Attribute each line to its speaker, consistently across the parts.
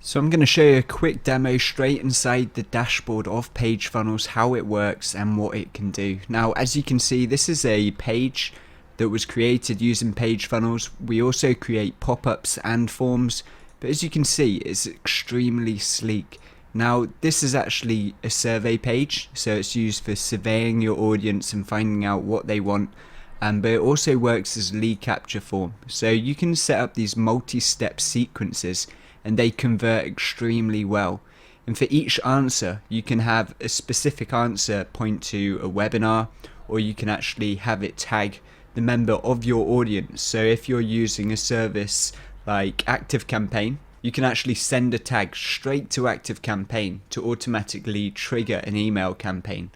Speaker 1: So I'm going to show you a quick demo straight inside the dashboard of PageFunnels, how it works and what it can do. Now, as you can see, this is a page that was created using PageFunnels. We also create pop-ups and forms, but as you can see, it's extremely sleek. Now, this is actually a survey page, so it's used for surveying your audience and finding out what they want. But it also works as a lead capture form. So you can set up these multi-step sequences and they convert extremely well. And for each answer, you can have a specific answer point to a webinar, or you can actually have it tag the member of your audience. So if you're using a service like ActiveCampaign, you can actually send a tag straight to ActiveCampaign to automatically trigger an email campaign.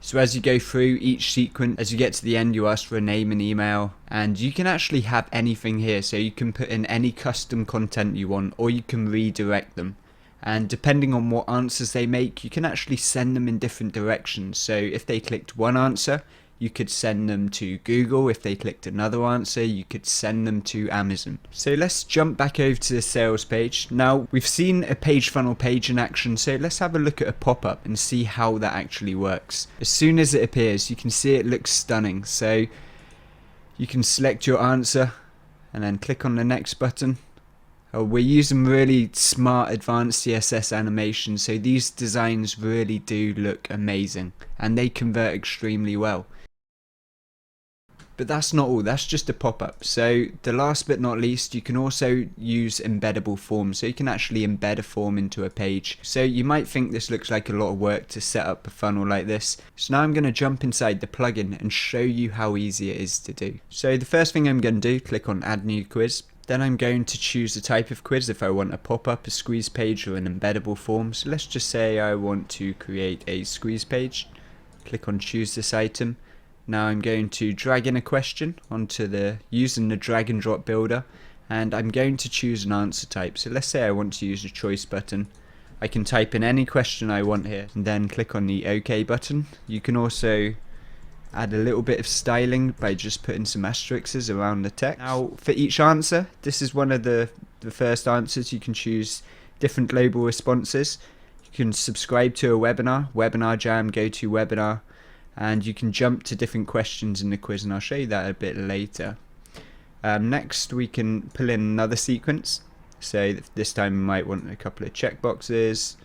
Speaker 1: So as you go through each sequence, as you get to the end, you ask for a name and email, and you can actually have anything here. So you can put in any custom content you want, or you can redirect them. And depending on what answers they make, you can actually send them in different directions. So if they clicked one answer, you could send them to Google. If they clicked another answer, you could send them to Amazon. So let's jump back over to the sales page. Now we've seen a page funnel page in action, so let's have a look at a pop-up and see how that actually works. As soon as it appears, you can see it looks stunning. So you can select your answer and then click on the next button. We're using really smart advanced CSS animation, so these designs really do look amazing and they convert extremely well. But that's not all, that's just a pop-up. So the last but not least, you can also use embeddable forms. So you can actually embed a form into a page. So you might think this looks like a lot of work to set up a funnel like this. So now I'm going to jump inside the plugin and show you how easy it is to do. So the first thing I'm going to do, click on add new quiz. Then I'm going to choose the type of quiz, if I want a pop-up, a squeeze page, or an embeddable form. So let's just say I want to create a squeeze page. Click on choose this item. Now I'm going to drag in a question onto using the drag and drop builder, and I'm going to choose an answer type. So let's say I want to use a choice button. I can type in any question I want here and then click on the OK button. You can also add a little bit of styling by just putting some asterisks around the text. Now for each answer, this is one of the first answers. You can choose different global responses. You can subscribe to a webinar, webinar jam, go to webinar, and you can jump to different questions in the quiz, and I'll show you that a bit later. Next we can pull in another sequence. So this time we might want a couple of checkboxes,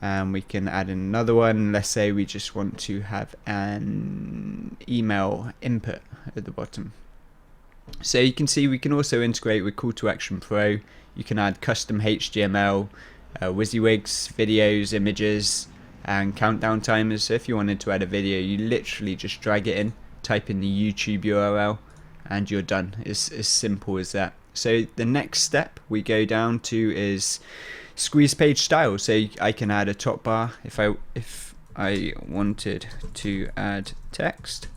Speaker 1: and we can add in another one. Let's say we just want to have an email input at the bottom. So you can see we can also integrate with Call to Action Pro. You can add custom HTML, WYSIWYGs, videos, images, and countdown timers. So if you wanted to add a video, you literally just drag it in, type in the YouTube URL, and you're done. It's as simple as that. So the next step we go down to is squeeze page style. So I can add a top bar if I wanted to add text.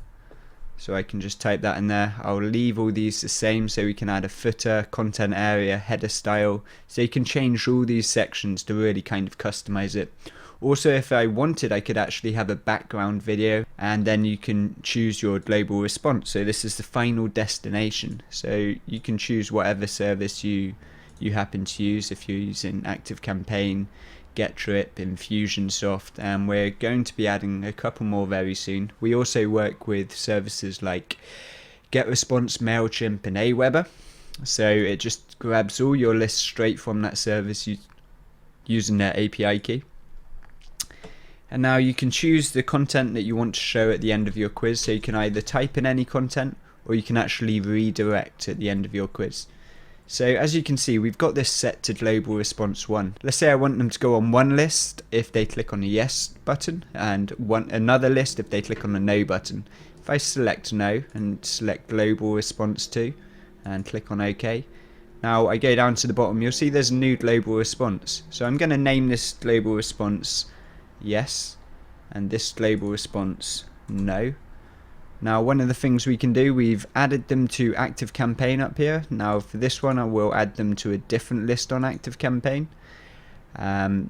Speaker 1: So I can just type that in there. I'll leave all these the same, so we can add a footer, content area, header style. So you can change all these sections to really kind of customize it. Also, if I wanted, I could actually have a background video, and then you can choose your global response. So this is the final destination. So you can choose whatever service you happen to use. If you're using ActiveCampaign, GetDrip, Infusionsoft, and we're going to be adding a couple more very soon. We also work with services like GetResponse, MailChimp, and Aweber. So it just grabs all your lists straight from that service using their API key. And now you can choose the content that you want to show at the end of your quiz. So you can either type in any content, or you can actually redirect at the end of your quiz. So as you can see, we've got this set to global response 1. Let's say I want them to go on one list if they click on the yes button, and another list if they click on the no button. If I select no and select global response 2 and click on OK, now I go down to the bottom, you'll see there's a new global response. So I'm going to name this global response yes, and this global response no. Now one of the things we can do, we've added them to ActiveCampaign up here. Now for this one I will add them to a different list on ActiveCampaign.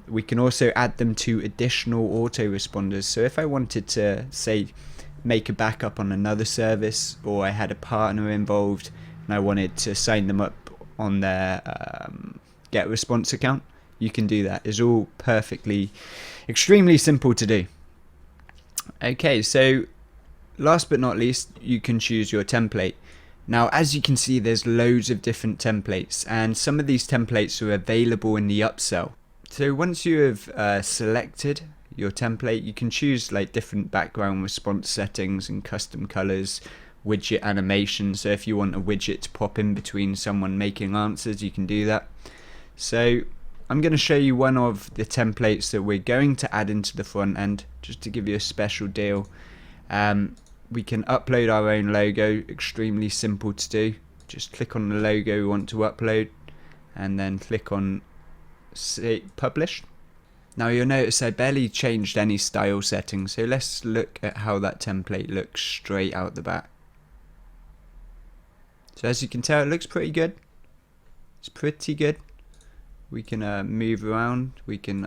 Speaker 1: We can also add them to additional autoresponders. So if I wanted to, say, make a backup on another service, or I had a partner involved and I wanted to sign them up on their get a response account, you can do that. It's all perfectly, extremely simple to do. Okay, so last but not least, you can choose your template. Now, as you can see, there's loads of different templates, and some of these templates are available in the upsell. So once you have selected your template, you can choose like different background response settings and custom colors, widget animation. So if you want a widget to pop in between someone making answers, you can do that. So I'm going to show you one of the templates that we're going to add into the front end, just to give you a special deal. We can upload our own logo, extremely simple to do. Just click on the logo we want to upload and then click on say publish. Now you'll notice I barely changed any style settings, so let's look at how that template looks straight out the back. So as you can tell, it looks pretty good. It's pretty good. We can move around, we can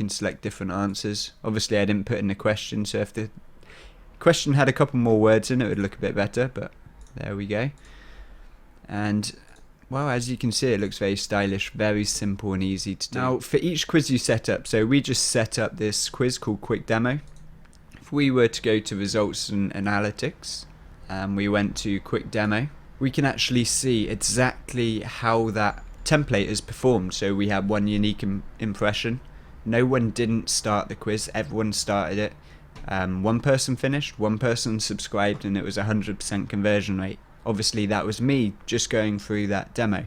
Speaker 1: select different answers. Obviously I didn't put in the question, so if the question had a couple more words in it, would look a bit better, but there we go. And well, as you can see, it looks very stylish, very simple and easy to do. Now for each quiz you set up, so we just set up this quiz called Quick Demo. If we were to go to results and analytics and we went to Quick Demo, we can actually see exactly how that template is performed. So we had one unique impression. No one didn't start the quiz, everyone started it. One person finished, one person subscribed, and it was 100% conversion rate. Obviously that was me just going through that demo.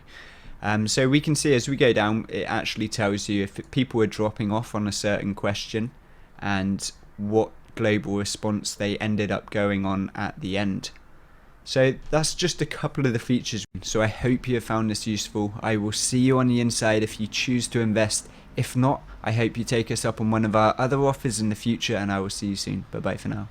Speaker 1: So we can see as we go down, it actually tells you if people are dropping off on a certain question and what global response they ended up going on at the end. So that's just a couple of the features. So I hope you have found this useful. I will see you on the inside if you choose to invest. If not, I hope you take us up on one of our other offers in the future, and I will see you soon. Bye bye for now.